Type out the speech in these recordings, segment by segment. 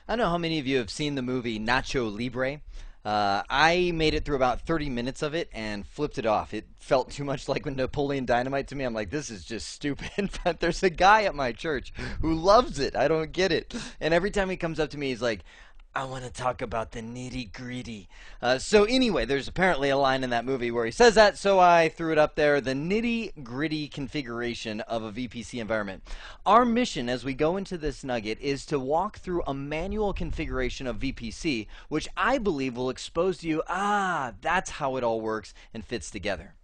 I don't know how many of you have seen the movie Nacho Libre. I made it through about 30 minutes of it and flipped it off. It felt too much like Napoleon Dynamite to me. I'm like, this is just stupid. But there's a guy at my church who loves it. I don't get it. And every time he comes up to me, he's like, I want to talk about the nitty gritty. So anyway, there's apparently a line in that movie where he says that, so I threw it up there. The nitty gritty configuration of a VPC environment. Our mission as we go into this nugget is to walk through a manual configuration of VPC, which I believe will expose to you, that's how it all works and fits together.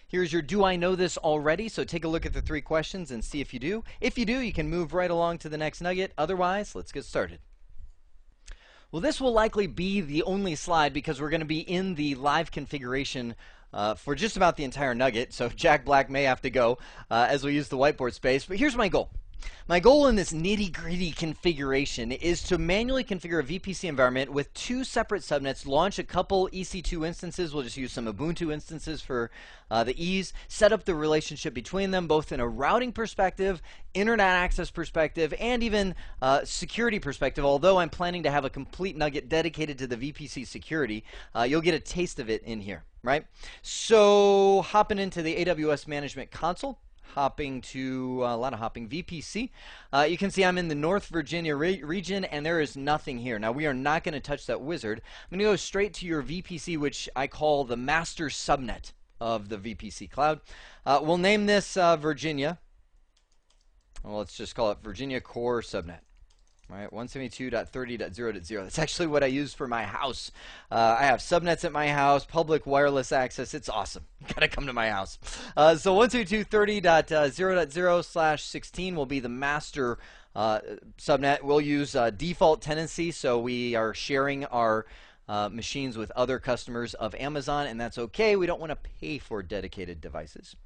Here's your do I know this already? So take a look at the 3 questions and see if you do. If you do, you can move right along to the next nugget. Otherwise, let's get started. Well, this will likely be the only slide because we're going to be in the live configuration for just about the entire nugget. So Jack Black may have to go as we use the whiteboard space. But here's my goal. My goal in this nitty-gritty configuration is to manually configure a VPC environment with 2 separate subnets, launch a couple EC2 instances. We'll just use some Ubuntu instances for the ease. Set up the relationship between them, both in a routing perspective, internet access perspective, and even security perspective. Although I'm planning to have a complete nugget dedicated to the VPC security, you'll get a taste of it in here, right? So hopping into the AWS Management Console. Hopping to a lot of hopping VPC. You can see I'm in the North Virginia region and there is nothing here. Now we are not going to touch that wizard. I'm going to go straight to your VPC, which I call the master subnet of the VPC cloud. We'll name this Virginia. Well, let's just call it Virginia Core Subnet. All right, 172.30.0.0. That's actually what I use for my house. I have subnets at my house, public wireless access. It's awesome. You gotta come to my house. So 172.30.0.0/16 will be the master subnet. We'll use default tenancy, so we are sharing our machines with other customers of Amazon, and that's okay. We don't want to pay for dedicated devices.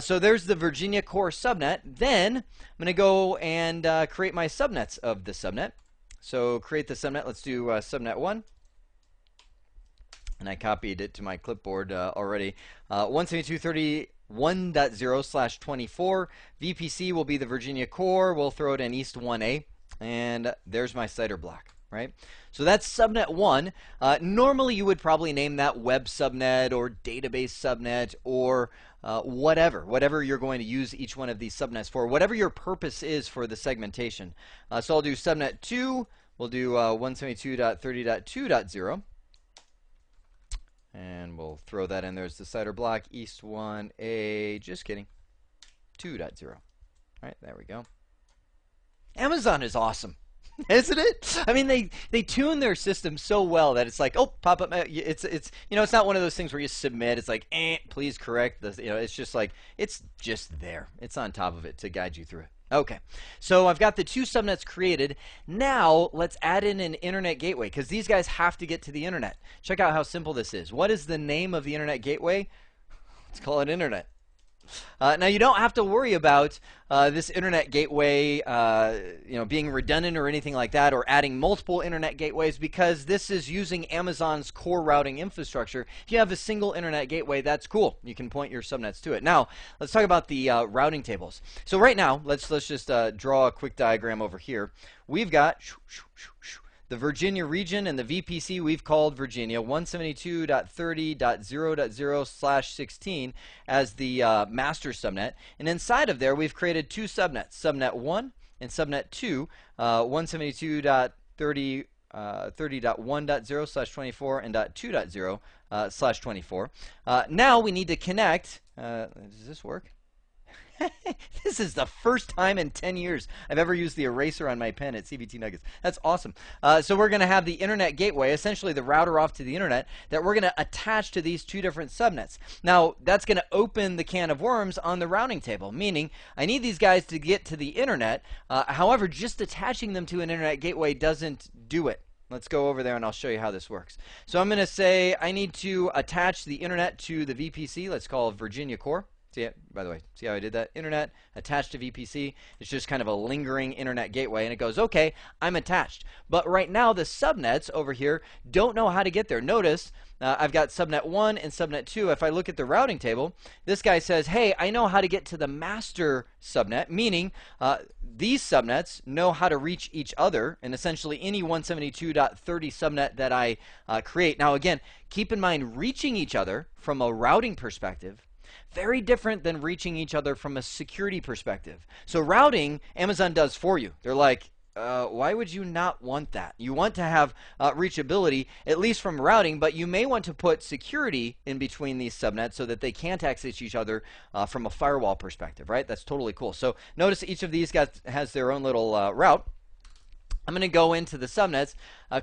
So there's the Virginia Core subnet. Then I'm going to go and create my subnets of the subnet. So create the subnet. Let's do subnet 1. And I copied it to my clipboard already. 172.31.0/24. VPC will be the Virginia Core. We'll throw it in East 1A. And there's my CIDR block. Right? So that's subnet 1. Normally you would probably name that web subnet or database subnet or whatever you're going to use each one of these subnets for, whatever your purpose is for the segmentation. So I'll do subnet 2. We'll do 172.30.2.0. And we'll throw that in there as the CIDR block. East 1A, just kidding, 2.0. All right, there we go. Amazon is awesome. Isn't it? I mean, they tune their system so well that it's like, oh, pop up. It's it's not one of those things where you submit. It's like, please correct this. It's just like it's just there. It's on top of it to guide you through it. Okay, so I've got the 2 subnets created. Now let's add in an internet gateway because these guys have to get to the internet. Check out how simple this is. What is the name of the internet gateway? Let's call it internet. Now you don't have to worry about this internet gateway being redundant or anything like that, or adding multiple internet gateways, because this is using Amazon's core routing infrastructure. If you have a single internet gateway, that's cool. You can point your subnets to it. Now let's talk about the routing tables. So right now let's just draw a quick diagram over here. We've got the Virginia region and the VPC we've called Virginia 172.30.0.0/16 as the master subnet. And inside of there we've created 2 subnets, subnet 1 and subnet 2, 172.30.1.0/24 and .2.0/24. Now we need to connect. Does this work? This is the first time in 10 years I've ever used the eraser on my pen at CBT Nuggets. That's awesome. So we're going to have the internet gateway, essentially the router off to the internet, that we're going to attach to these 2 different subnets. Now that's going to open the can of worms on the routing table, meaning I need these guys to get to the internet. However, just attaching them to an internet gateway doesn't do it. Let's go over there and I'll show you how this works. So I'm going to say I need to attach the internet to the VPC. Let's call it Virginia Core. See it? By the way, see how I did that? Internet attached to VPC. It's just kind of a lingering internet gateway, and it goes, okay, I'm attached. But right now, the subnets over here don't know how to get there. Notice I've got subnet 1 and subnet 2. If I look at the routing table, this guy says, hey, I know how to get to the master subnet, meaning these subnets know how to reach each other, and essentially any 172.30 subnet that I create. Now, again, keep in mind, reaching each other from a routing perspective, very different than reaching each other from a security perspective. So routing, Amazon does for you. They're like, why would you not want that? You want to have reachability, at least from routing, but you may want to put security in between these subnets so that they can't access each other from a firewall perspective, right? That's totally cool. So notice each of these guys has their own little route. I'm going to go into the subnets,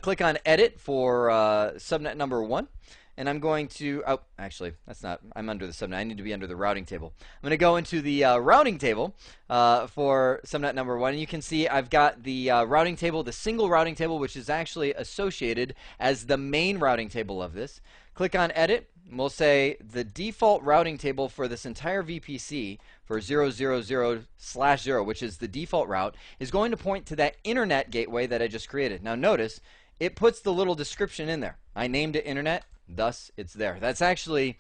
click on Edit for subnet number 1. And I'm going to, oh, actually, that's not, I'm under the subnet. I need to be under the routing table. I'm going to go into the routing table for subnet number 1. And you can see I've got the routing table, the single routing table, which is actually associated as the main routing table of this. Click on Edit. And we'll say the default routing table for this entire VPC for 000/0, which is the default route, is going to point to that internet gateway that I just created. Now notice, it puts the little description in there. I named it internet. Thus, it's there. That's actually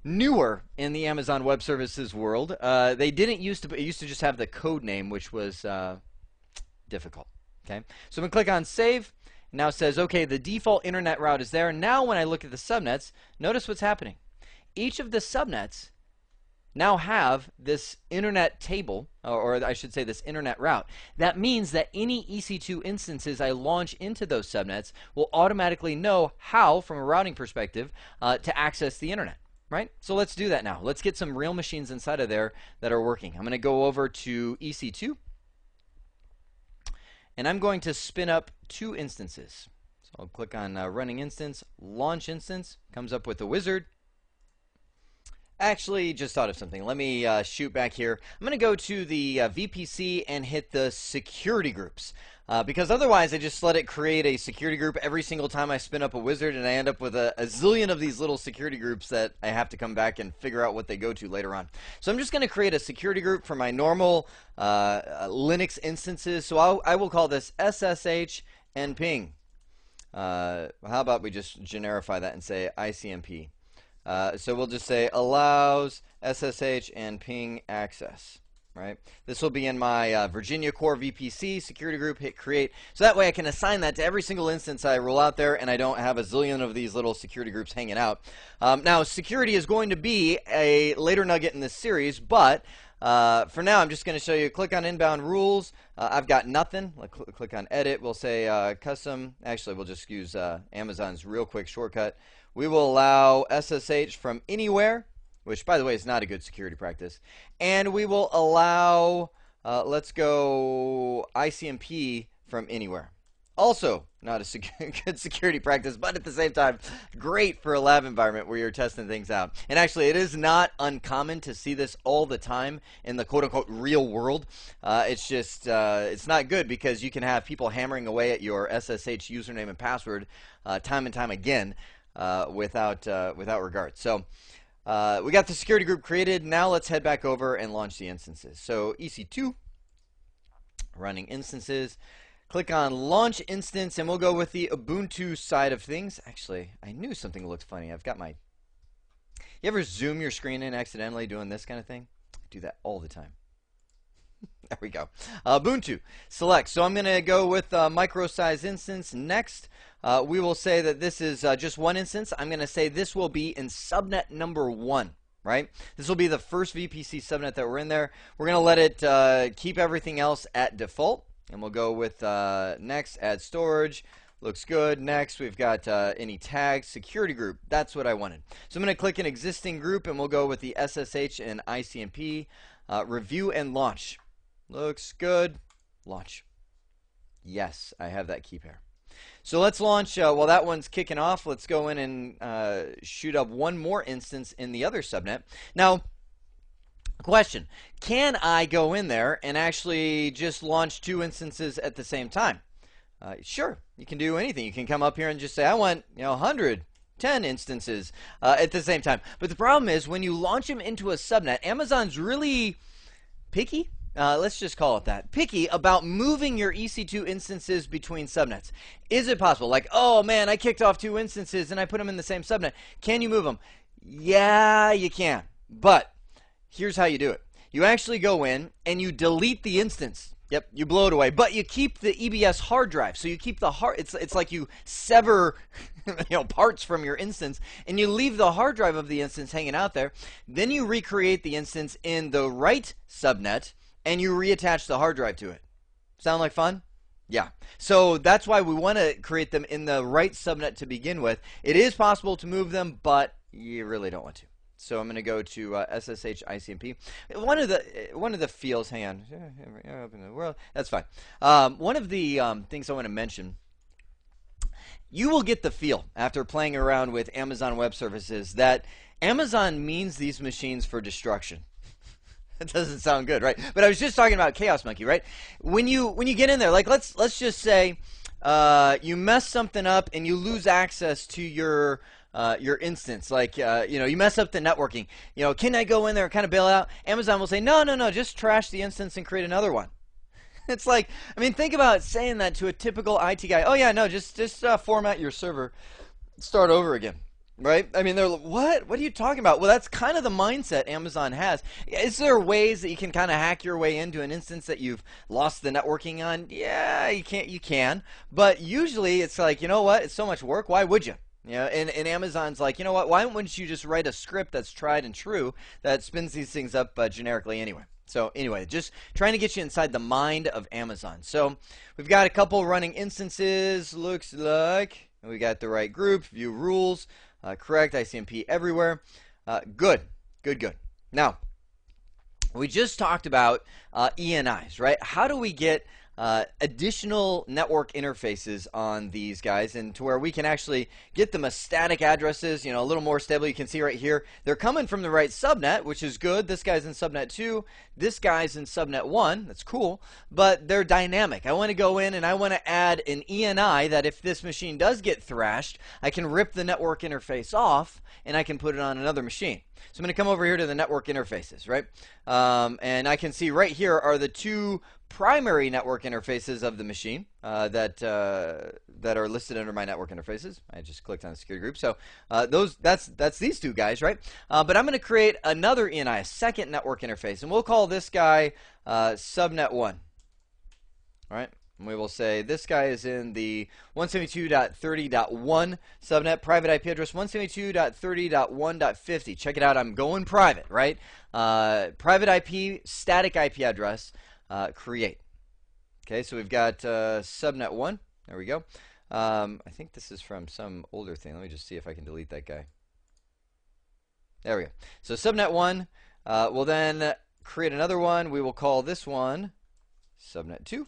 newer in the Amazon Web Services world. They didn't used to. It used to just have the code name, which was difficult. Okay, so I'm gonna click on Save. Now it says, okay, the default internet route is there. Now, when I look at the subnets, notice what's happening. Each of the subnets now have this internet table, or I should say this internet route. That means that any EC2 instances I launch into those subnets will automatically know how, from a routing perspective, to access the internet, right? So let's do that now. Let's get some real machines inside of there that are working. I'm going to go over to EC2, and I'm going to spin up 2 instances. So I'll click on Running Instance, Launch Instance, comes up with a wizard. Actually, just thought of something. Let me shoot back here. I'm going to go to the VPC and hit the security groups. Because otherwise, I just let it create a security group every single time I spin up a wizard, and I end up with a zillion of these little security groups that I have to come back and figure out what they go to later on. So I'm just going to create a security group for my normal Linux instances. So I will call this SSH and ping. How about we just generify that and say ICMP. So we'll just say allows SSH and ping access, right? This will be in my Virginia Core VPC security group, hit create. So that way I can assign that to every single instance I roll out there, and I don't have a zillion of these little security groups hanging out. Now, security is going to be a later nugget in this series, but for now, I'm just going to show you, click on inbound rules. I've got nothing. Click on edit. We'll say custom. Actually, we'll just use Amazon's real quick shortcut. We will allow SSH from anywhere, which, by the way, is not a good security practice. And we will allow, let's go ICMP from anywhere. Also, not a good security practice, but at the same time, great for a lab environment where you're testing things out. And actually, it is not uncommon to see this all the time in the quote-unquote real world. It's just, it's not good because you can have people hammering away at your SSH username and password time and time again without regard. So we got the security group created. Now let's head back over and launch the instances. So EC2, running instances. Click on Launch Instance, and we'll go with the Ubuntu side of things. Actually, I knew something looked funny. I've got my... You ever zoom your screen in accidentally doing this kind of thing? I do that all the time. There we go. Ubuntu, select. So I'm going to go with micro size instance. Next, we will say that this is just one instance. I'm going to say this will be in subnet number 1. Right? This will be the first VPC subnet that we're in there. We're going to let it keep everything else at default. And we'll go with next, add storage. Looks good. Next, we've got any tags, security group. That's what I wanted. So I'm going to click an existing group, and we'll go with the SSH and ICMP. Review and launch. Looks good. Launch. Yes, I have that key pair. So let's launch. While that one's kicking off, let's go in and shoot up one more instance in the other subnet. Now, question, can I go in there and actually just launch 2 instances at the same time? Sure, you can do anything. You can come up here and just say, I want 100 10 instances at the same time. But the problem is when you launch them into a subnet, Amazon's really picky. Let's just call it that. Picky about moving your EC2 instances between subnets. Is it possible? Like, oh man, I kicked off 2 instances and I put them in the same subnet. Can you move them? Yeah, you can. But here's how you do it. You actually go in and you delete the instance. Yep, you blow it away, but you keep the EBS hard drive. So you keep the hard. It's like you sever, parts from your instance, and you leave the hard drive of the instance hanging out there. Then you recreate the instance in the right subnet, and you reattach the hard drive to it. Sound like fun? Yeah. So that's why we want to create them in the right subnet to begin with. It is possible to move them, but you really don't want to. So I'm going to go to SSH ICMP. One of the fields. Hang on. Open the world. That's fine. One of the things I want to mention. You will get the feel after playing around with Amazon Web Services that Amazon means these machines for destruction. That doesn't sound good, right? But I was just talking about Chaos Monkey, right? When you get in there, like let's just say you mess something up and you lose access to your instance, like you mess up the networking. Can I go in there and kind of bail out? Amazon will say, no, just trash the instance and create another one. It's like, I mean, think about saying that to a typical IT guy. Oh yeah, no, just format your server, start over again, right? I mean, they're like, what are you talking about? Well, that's kind of the mindset Amazon has. Is there ways that you can kind of hack your way into an instance that you've lost the networking on? Yeah, you can, but usually it's like, you know what? It's so much work. Why would you? And Amazon's like, you know what? Why wouldn't you just write a script that's tried and true that spins these things up generically anyway? So anyway, just trying to get you inside the mind of Amazon. So we've got a couple running instances, looks like. And we got the right group, view rules, correct, ICMP everywhere. Good. Now, we just talked about ENIs, right? How do we get additional network interfaces on these guys, and to where we can actually get them as static addresses, a little more stable? You can see right here, they're coming from the right subnet, which is good. This guy's in subnet 2, this guy's in subnet 1. That's cool, but they're dynamic. I want to go in and I want to add an ENI that if this machine does get thrashed, I can rip the network interface off and I can put it on another machine. So I'm going to come over here to the network interfaces, right? And I can see right here are the 2 primary network interfaces of the machine that are listed under my network interfaces. I just clicked on the security group. So that's these 2 guys, right? But I'm going to create another ENI, a second network interface, and we'll call this guy subnet 1. All right. And we will say this guy is in the 172.30.1 subnet, private IP address 172.30.1.50. Check it out. I'm going private, right? Private IP, static IP address, create. Okay, so we've got subnet 1. There we go. I think this is from some older thing. Let me just see if I can delete that guy. There we go. So subnet 1. We'll then create another one. We will call this one subnet 2.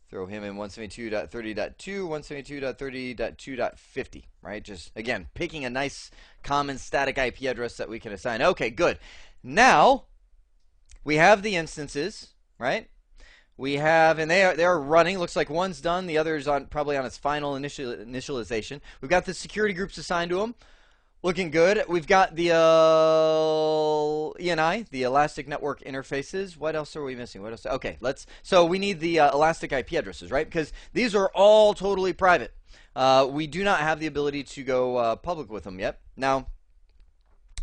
Throw him in 172.30.2, 172.30.2.50, right? Just, again, picking a nice common static IP address that we can assign. Okay, good. Now, we have the instances, right? We have, and they are running. Looks like one's done. The other's probably on its final initialization. We've got the security groups assigned to them. Looking good. We've got the ENI, the Elastic Network Interfaces. What else are we missing? What else? Okay, so we need the Elastic IP addresses, right? Because these are all totally private. We do not have the ability to go public with them yet. Now,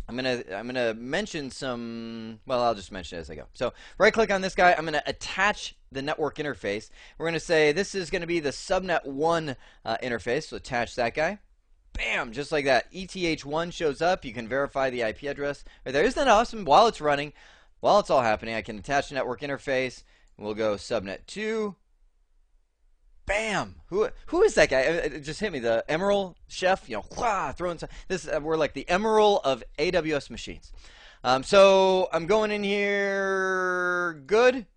I'm gonna mention some. Well, I'll just mention it as I go. So right-click on this guy. I'm gonna attach the network interface. We're gonna say this is gonna be the subnet 1 interface. So attach that guy. Bam! Just like that. ETH1 shows up. You can verify the IP address right there. Isn't that awesome? While it's running, while it's all happening, I can attach the network interface. And we'll go subnet 2. Bam! Who is that guy? It just hit me. The Emerald Chef, throwing this. We're like the Emerald of AWS machines. So I'm going in here. Good,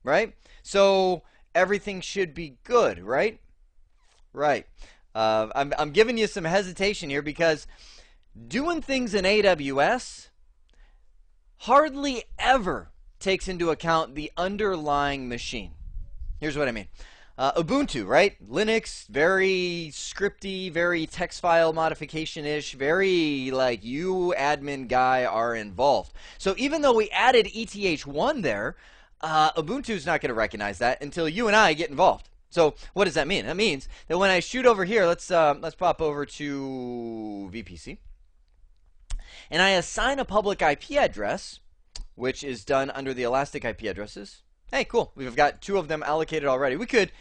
right? So everything should be good, right? Right. I'm giving you some hesitation here because doing things in AWS hardly ever takes into account the underlying machine. Here's what I mean. Ubuntu, right? Linux, very scripty, very text file modification-ish, very like you admin guy are involved. So even though we added ETH1 there, Ubuntu's not going to recognize that until you and I get involved. So what does that mean? That means that when I shoot over here, let's pop over to VPC, and I assign a public IP address, which is done under the elastic IP addresses. Hey, cool. We've got 2 of them allocated already. We could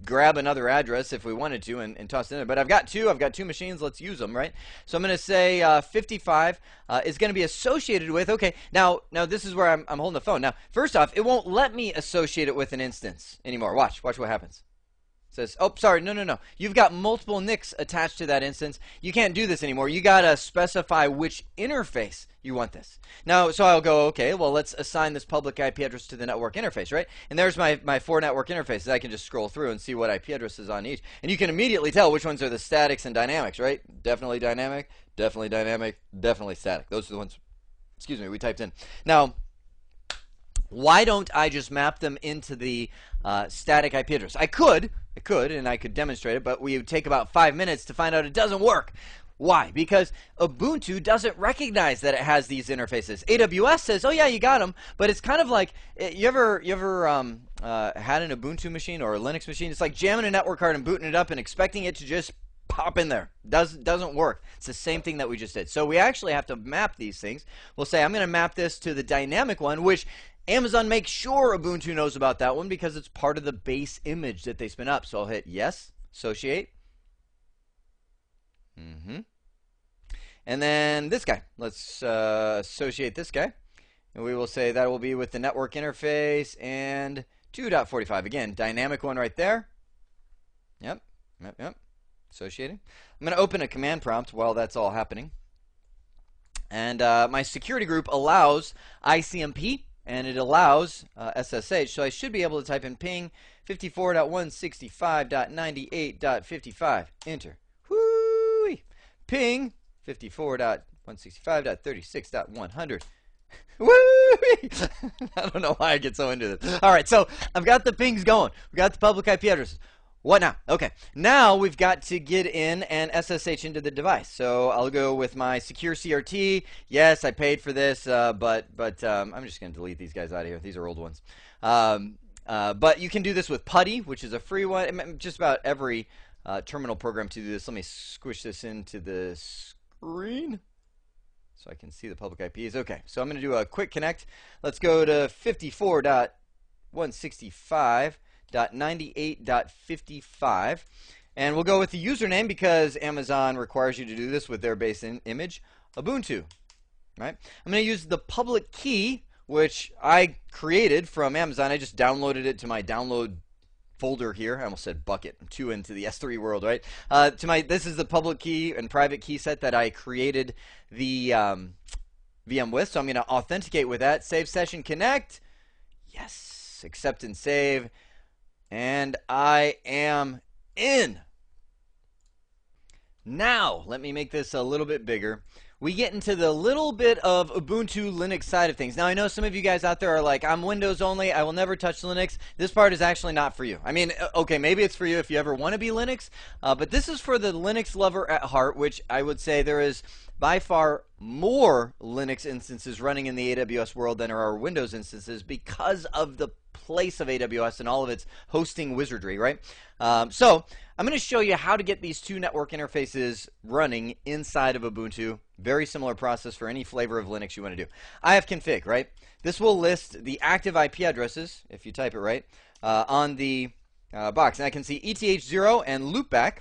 grab another address if we wanted to and toss it in there. But I've got 2 machines. Let's use them, right? So I'm going to say 55 is going to be associated with, okay, now this is where I'm holding the phone. Now, first off, it won't let me associate it with an instance anymore. Watch what happens. It says, oh, sorry, no. You've got multiple NICs attached to that instance. You can't do this anymore. You got to specify which interface you want this. Now, so I'll go, okay, well, let's assign this public IP address to the network interface, right? And there's my 4 network interfaces. I can just scroll through and see what IP address is on each. And you can immediately tell which ones are the statics and dynamics, right? Definitely dynamic, definitely dynamic, definitely static. Those are the ones, excuse me, we typed in. Now, why don't I just map them into the static IP address? I could, and I could demonstrate it, but we would take about 5 minutes to find out it doesn't work. Why? Because Ubuntu doesn't recognize that it has these interfaces. AWS says, oh yeah, you got them, but it's kind of like, you ever had an Ubuntu machine or a Linux machine? It's like jamming a network card and booting it up and expecting it to just pop in there. Doesn't work. It's the same thing that we just did. So we actually have to map these things. We'll say, I'm going to map this to the dynamic one, which Amazon makes sure Ubuntu knows about that one because it's part of the base image that they spin up. So I'll hit yes, associate. And then this guy. Let's associate this guy. And we will say that will be with the network interface and 2.45. Again, dynamic one right there. Yep. Associating. I'm going to open a command prompt while that's all happening. And my security group allows ICMP. And it allows SSH, so I should be able to type in ping 54.165.98.55. Enter. Whoo! Ping 54.165.36.100. Woo! I don't know why I get so into this. All right, so I've got the pings going. We got the public IP addresses. What now? Okay, now we've got to get in and SSH into the device. So I'll go with my secure CRT. Yes, I paid for this, but I'm just going to delete these guys out of here. These are old ones. But you can do this with PuTTY, which is a free one. Just about every terminal program to do this. Let me squish this into the screen so I can see the public IPs. Okay, so I'm going to do a quick connect. Let's go to 54.165.98.55, and we'll go with the username because Amazon requires you to do this with their base image, Ubuntu, right? I'm going to use the public key, which I created from Amazon. I just downloaded it to my download folder here. I almost said bucket. I'm too into the S3 world, right? This is the public key and private key set that I created the VM with, so I'm going to authenticate with that. Save session connect. Yes. Accept and save. And I am in. Now, let me make this a little bit bigger. We get into the little bit of Ubuntu Linux side of things. Now, I know some of you guys out there are like, I'm Windows only, I will never touch Linux. This part is actually not for you. I mean, okay, maybe it's for you if you ever want to be Linux, but this is for the Linux lover at heart, which I would say there is by far more Linux instances running in the AWS world than there are Windows instances because of the place of AWS and all of its hosting wizardry, right? So I'm going to show you how to get these 2 network interfaces running inside of Ubuntu. Very similar process for any flavor of Linux you want to do. ifconfig, right? This will list the active IP addresses, if you type it right, on the box. And I can see ETH0 and loopback.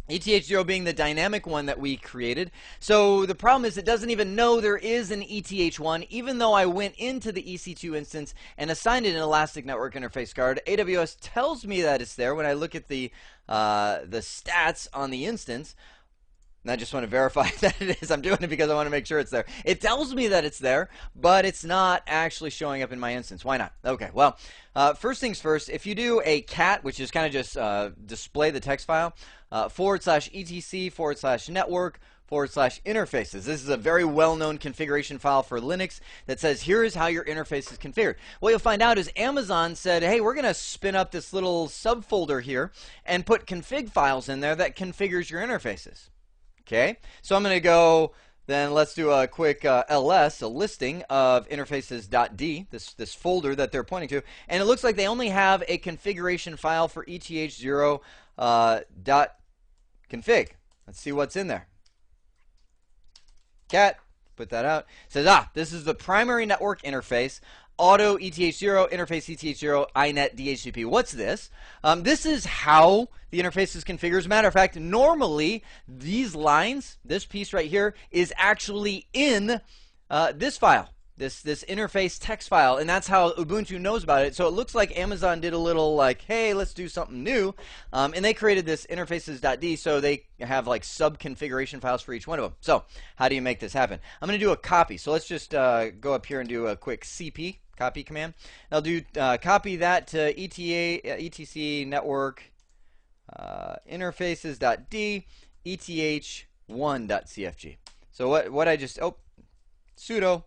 ETH0 being the dynamic one that we created. So the problem is it doesn't even know there is an ETH1, even though I went into the EC2 instance and assigned it an Elastic Network Interface card. AWS tells me that it's there when I look at the stats on the instance. And I just want to verify that it is. I'm doing it because I want to make sure it's there. It tells me that it's there, but it's not actually showing up in my instance. Why not? Okay, well, first things first, if you do a cat, which is kind of just display the text file, /etc/network /interfaces. This is a very well-known configuration file for Linux that says here is how your interface is configured. What you'll find out is Amazon said, hey, we're going to spin up this little subfolder here and put config files in there that configures your interfaces. Okay, so I'm going to go, then let's do a quick ls, a listing of interfaces.d, this folder that they're pointing to, and it looks like they only have a configuration file for eth0 .config. Let's see what's in there. Cat, put that out. It says, this is the primary network interface, auto eth0, interface eth0, inet DHCP. What's this? This is how the interface is configured. As a matter of fact, normally these lines, this piece right here, is actually in this file, this interface text file, and that's how Ubuntu knows about it. So it looks like Amazon did a little like, hey, let's do something new, and they created this interfaces.d, so they have like sub-configuration files for each one of them. So how do you make this happen? I'm going to do a copy. So let's just go up here and do a quick cp, copy command. I'll do copy that to etc network interfaces.d eth1.cfg. So what I just, sudo,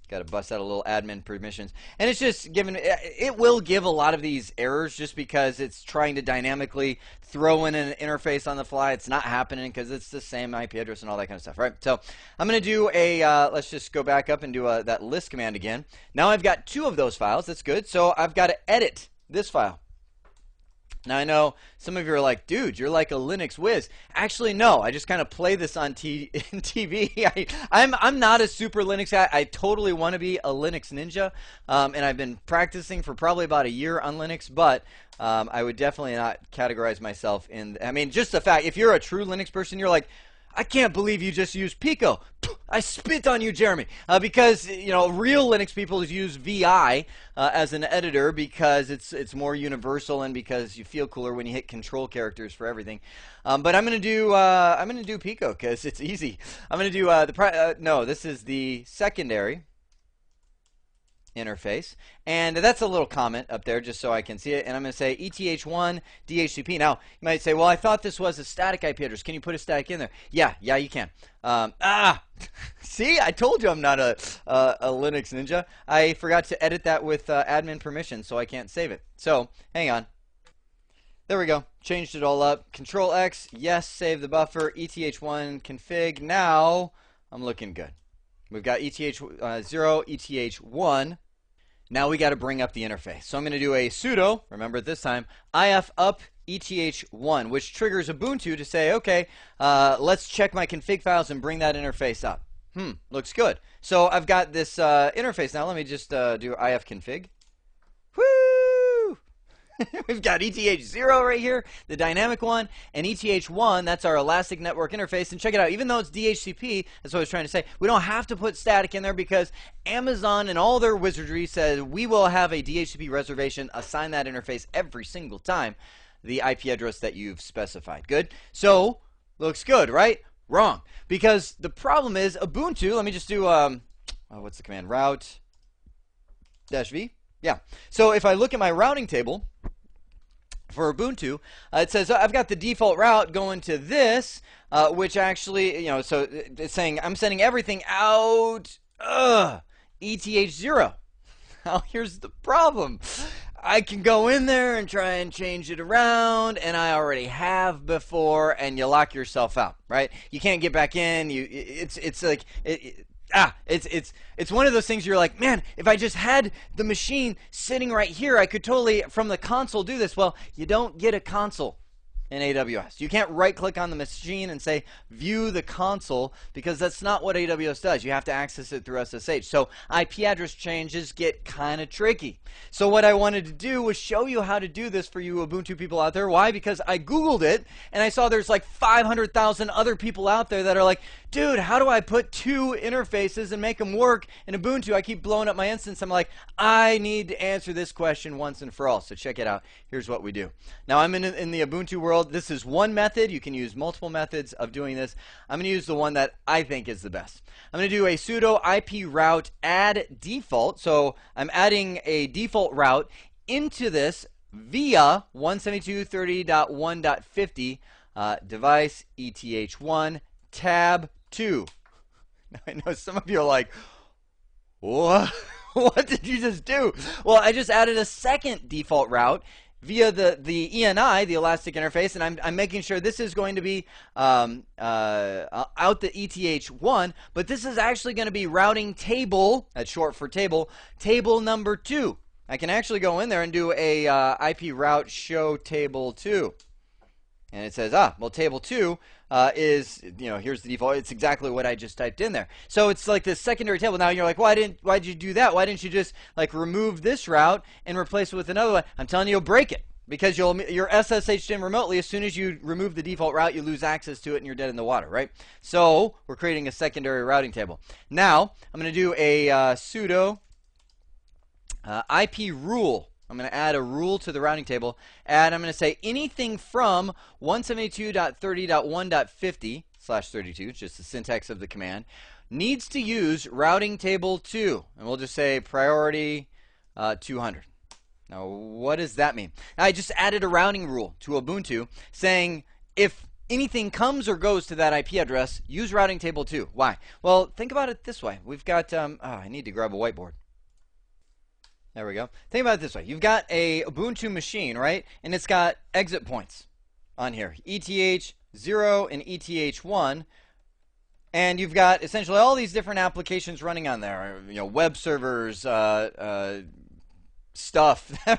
got to bust out a little admin permissions, and it's just given, it will give a lot of these errors just because it's trying to dynamically throw in an interface on the fly. It's not happening because it's the same IP address and all that kind of stuff, right? So I'm going to do a, let's just go back up and do that list command again. Now I've got two of those files. That's good. So I've got to edit this file. Now I know some of you are like, dude, you're like a Linux whiz. Actually, no. I just kind of play this on TV. I'm not a super Linux guy. I totally want to be a Linux ninja, and I've been practicing for probably about a year on Linux. But I would definitely not categorize myself in. I mean, just the fact, if you're a true Linux person, you're like, I can't believe you just used Pico. I spit on you, Jeremy. Because, you know, real Linux people use VI as an editor because it's more universal and because you feel cooler when you hit control characters for everything. But I'm going to do Pico because it's easy. I'm going to do no, this is the secondary interface, and that's a little comment up there just so I can see it, and I'm going to say eth1 DHCP. Now you might say, well, I thought this was a static IP address. Can you put a static in there? Yeah, you can. See, I told you I'm not a Linux ninja. I forgot to edit that with admin permission, so I can't save it. So hang on. There we go. Changed it all up. Control X, yes, save the buffer. eth1 config. Now I'm looking good. We've got eth0, eth1. Now we got to bring up the interface. So I'm going to do a sudo, remember this time, if up eth1, which triggers Ubuntu to say, okay, let's check my config files and bring that interface up. Looks good. So I've got this interface now. Let me just do ifconfig. Woo! We've got ETH0 right here, the dynamic one, and ETH1, that's our elastic network interface. And check it out, even though it's DHCP, that's what I was trying to say, we don't have to put static in there because Amazon and all their wizardry says we will have a DHCP reservation, assign that interface every single time the IP address that you've specified. Good? So, looks good, right? Wrong. Because the problem is Ubuntu, let me just do, what's the command? Route -v. Yeah. So if I look at my routing table for Ubuntu, it says I've got the default route going to this, which actually, you know, so it's saying I'm sending everything out ETH0. Now here's the problem. I can go in there and try and change it around, and I already have before, and you lock yourself out, right? You can't get back in. It's like it's one of those things you're like, man, if I just had the machine sitting right here, I could totally, from the console, do this. Well, you don't get a console in AWS. You can't right-click on the machine and say, view the console, because that's not what AWS does. You have to access it through SSH. So IP address changes get kind of tricky. So what I wanted to do was show you how to do this for you Ubuntu people out there. Why? Because I Googled it, and I saw there's like 500,000 other people out there that are like, dude, how do I put two interfaces and make them work in Ubuntu? I keep blowing up my instance. I'm like, I need to answer this question once and for all. So check it out. Here's what we do. Now I'm in the Ubuntu world. This is one method. You can use multiple methods of doing this. I'm going to use the one that I think is the best. I'm going to do a sudo IP route add default. So I'm adding a default route into this via 172.30.1.50 device eth1 tab 2. Now, I know some of you are like, what? What did you just do? Well, I just added a second default route via the ENI, the elastic interface, and I'm making sure this is going to be out the ETH1, but this is actually going to be routing table, that's short for table, table number 2. I can actually go in there and do a IP route show table 2. And it says, well, table 2 is, here's the default. It's exactly what I just typed in there. So it's like this secondary table. Now you're like, why'd you do that? Why didn't you just like remove this route and replace it with another one? I'm telling you, you'll break it because you're SSH'd in remotely. As soon as you remove the default route, you lose access to it and you're dead in the water, right? So we're creating a secondary routing table. Now I'm going to do a sudo IP rule. I'm going to add a rule to the routing table, and I'm going to say anything from 172.30.1.50/32, it's just the syntax of the command, needs to use routing table 2, and we'll just say priority 200. Now, what does that mean? I just added a routing rule to Ubuntu saying if anything comes or goes to that IP address, use routing table 2. Why? Well, think about it this way. We've got, I need to grab a whiteboard. There we go. Think about it this way. You've got a Ubuntu machine, right? And it's got exit points on here. ETH0 and ETH1. And you've got essentially all these different applications running on there. Web servers, stuff. I'm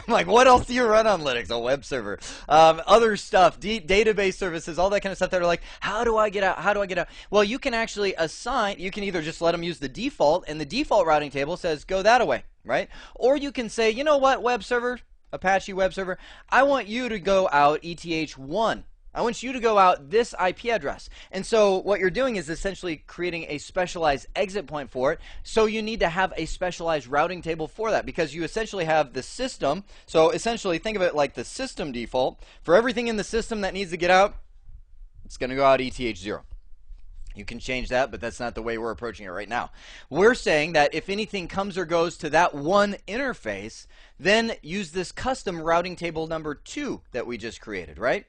like, what else do you run on Linux? A web server. Other stuff, database services, all that kind of stuff that are like, how do I get out? How do I get out? Well, you can actually assign, you can either just let them use the default, and the default routing table says go that away, right? Or you can say, you know what, web server, Apache web server, I want you to go out ETH1. I want you to go out this IP address. And so what you're doing is essentially creating a specialized exit point for it. So you need to have a specialized routing table for that because you essentially have the system. So essentially think of it like the system default. For everything in the system that needs to get out, it's going to go out ETH0. You can change that, but that's not the way we're approaching it right now. We're saying that if anything comes or goes to that one interface, then use this custom routing table number 2 that we just created, right?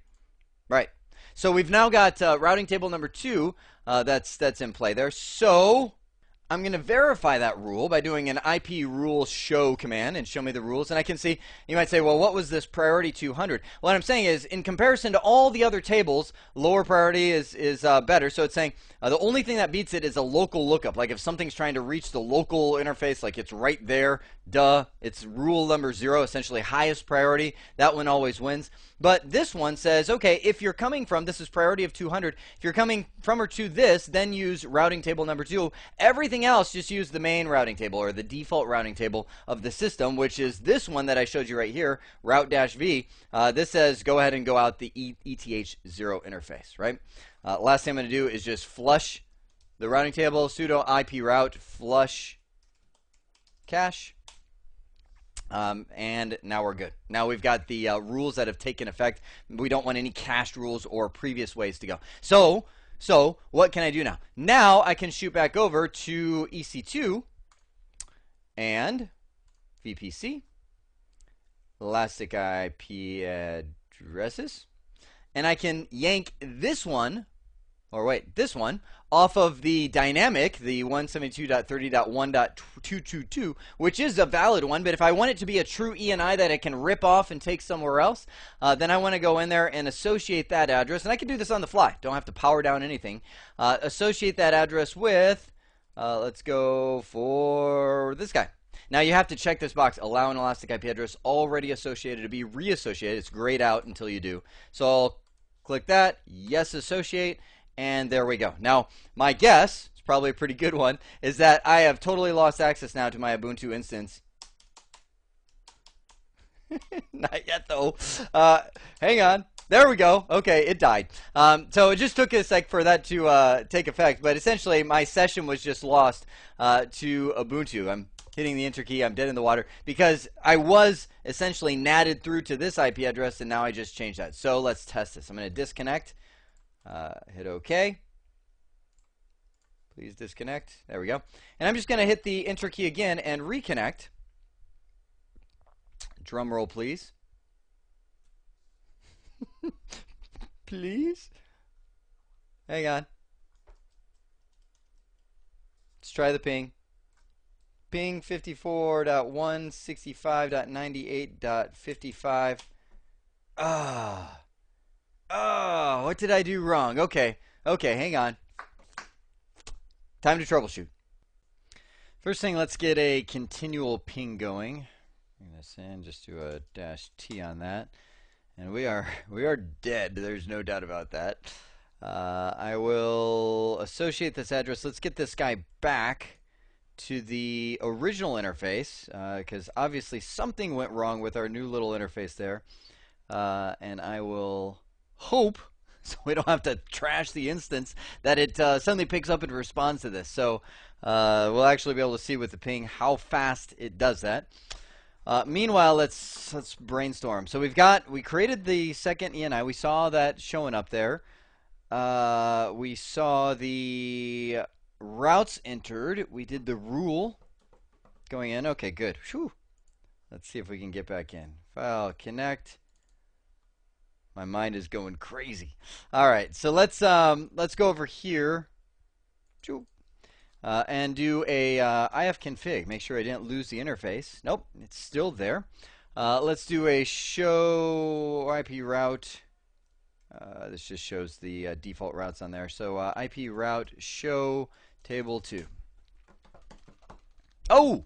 Right. So we've now got routing table number 2 that's in play there. So I'm going to verify that rule by doing an IP rule show command and show me the rules. And I can see, you might say, well, what was this priority 200? What I'm saying is, in comparison to all the other tables, lower priority is better. So it's saying the only thing that beats it is a local lookup. Like if something's trying to reach the local interface, like it's right there, duh, it's rule number 0, essentially highest priority. That one always wins. But this one says, okay, if you're coming from, this is priority of 200, if you're coming from or to this, then use routing table number 2. Everything else, just use the main routing table or the default routing table of the system, which is this one that I showed you right here, route-v. This says go ahead and go out the ETH0 interface, right? Last thing I'm going to do is just flush the routing table, sudo IP route flush cache. And now we're good. Now we've got the rules that have taken effect. We don't want any cached rules or previous ways to go. So what can I do now? Now I can shoot back over to EC2 and VPC, elastic IP addresses, and I can yank this one, or wait, this one, off of the dynamic, the 172.30.1.222, which is a valid one, but if I want it to be a true ENI that I can rip off and take somewhere else, then I want to go in there and associate that address, and I can do this on the fly, don't have to power down anything. Associate that address with, let's go for this guy. Now you have to check this box, allow an elastic IP address already associated to be reassociated. It's grayed out until you do. So I'll click that, yes, associate, and there we go. Now, my guess, it's probably a pretty good one, is that I have totally lost access now to my Ubuntu instance. Not yet, though. Hang on. There we go. Okay, it died. So it just took a sec for that to take effect, but essentially my session was just lost to Ubuntu. I'm hitting the enter key. I'm dead in the water because I was essentially natted through to this IP address, and now I just changed that. So let's test this. I'm going to disconnect. Hit OK. Please disconnect. There we go. And I'm just going to hit the enter key again and reconnect. Drum roll, please. Please. Hang on. Let's try the ping. Ping 54.165.98.55. Ah. Oh, what did I do wrong? Okay. Okay, hang on. Time to troubleshoot. First thing, let's get a continual ping going. Bring this in, just do a -T on that. And we are dead. There's no doubt about that. I will associate this address. Let's get this guy back to the original interface, because obviously something went wrong with our new little interface there. And I will hope, so we don't have to trash the instance, that it suddenly picks up and responds to this. So we'll actually be able to see with the ping how fast it does that. Meanwhile, let's brainstorm. So we created the second ENI. We saw that showing up there. We saw the routes entered. We did the rule going in. Okay, good. Whew. Let's see if we can get back in. File connect. My mind is going crazy. All right, so let's go over here. And do a ifconfig. Make sure I didn't lose the interface. Nope, it's still there. Let's do a show IP route. This just shows the default routes on there. So IP route show table 2. Oh!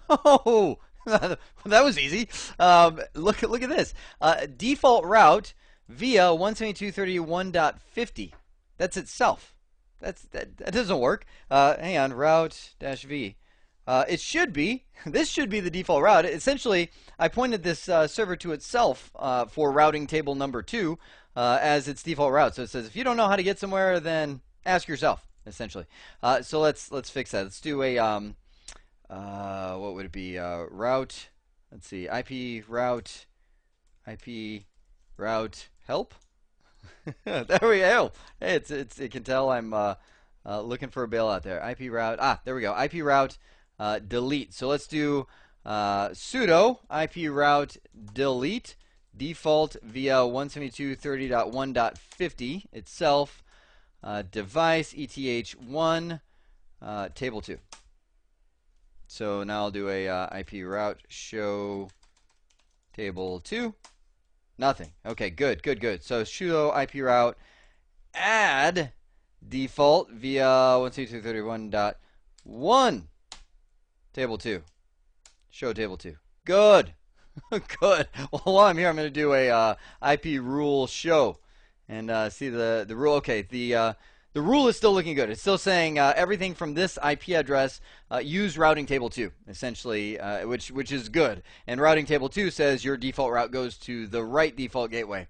Oh! That was easy. Look at this. Default route via 172.31.50. That's itself. That doesn't work. Hang on, route -v. It should be. This should be the default route. Essentially, I pointed this server to itself for routing table number 2 as its default route. So it says if you don't know how to get somewhere, then ask yourself. Essentially. So let's fix that. Let's do a what would it be? Route. Let's see. IP route help. There we go. Hey, it can tell I'm looking for a bailout there. IP route. There we go. IP route delete. So let's do sudo IP route delete default via 172.30.1.50 itself device ETH1 table 2. So now I'll do a IP route show table 2. Nothing. Okay, good. So sudo IP route add default via 172.30.1.1 table 2. Show table 2. Good. Good. Well, while I'm here, I'm going to do a IP rule show and see the rule. Okay, the rule is still looking good. It's still saying everything from this IP address use routing table 2, essentially, which is good. And routing table 2 says your default route goes to the right default gateway.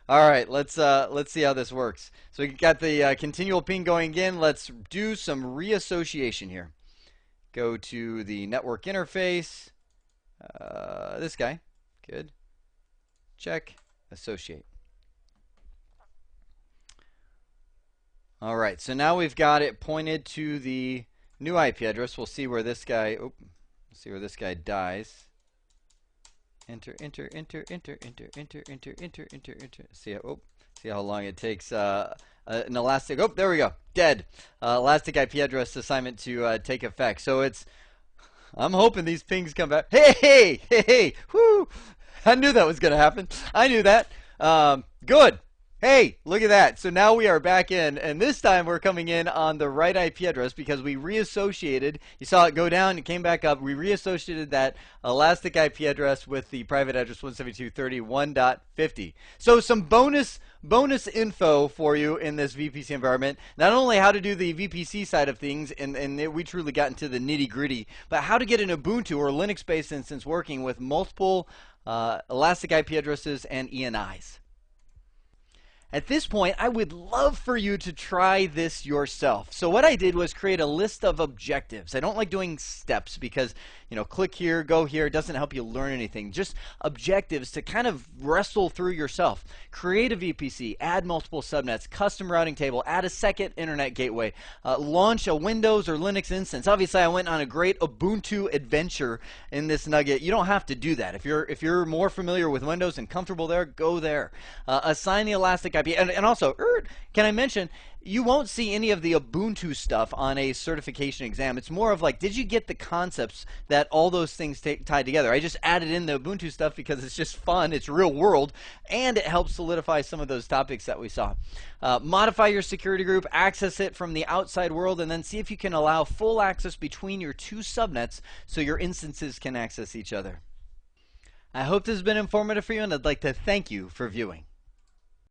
All right, let's see how this works. So we got the continual ping going again. Let's do some reassociation here. Go to the network interface. This guy. Good. Check. Associate. All right, so now we've got it pointed to the new IP address. We'll see where this guy. See where this guy dies. Enter. See how long it takes. An elastic. Oh, there we go. Dead. Elastic IP address assignment to take effect. So it's. I'm hoping these pings come back. Hey! Whoo! I knew that was going to happen. I knew that. Good. Hey, look at that. So now we are back in, and this time we're coming in on the right IP address because we reassociated. You saw it go down, it came back up. We reassociated that elastic IP address with the private address 172.30.1.50. So some bonus info for you in this VPC environment. Not only how to do the VPC side of things, and we truly got into the nitty-gritty, but how to get an Ubuntu or Linux-based instance working with multiple elastic IP addresses and ENIs. At this point, I would love for you to try this yourself. So what I did was create a list of objectives. I don't like doing steps because, click here, go here. It doesn't help you learn anything. Just objectives to kind of wrestle through yourself. Create a VPC, add multiple subnets, custom routing table, add a second internet gateway, launch a Windows or Linux instance. Obviously, I went on a great Ubuntu adventure in this nugget. You don't have to do that. If you're more familiar with Windows and comfortable there, go there. Assign the elastic IP. And also, can I mention, You won't see any of the Ubuntu stuff on a certification exam. It's more of like, did you get the concepts that all those things tied together? I just added in the Ubuntu stuff because it's just fun, it's real world, and it helps solidify some of those topics that we saw. Modify your security group, access it from the outside world, and then see if you can allow full access between your two subnets so your instances can access each other. I hope this has been informative for you, and I'd like to thank you for viewing.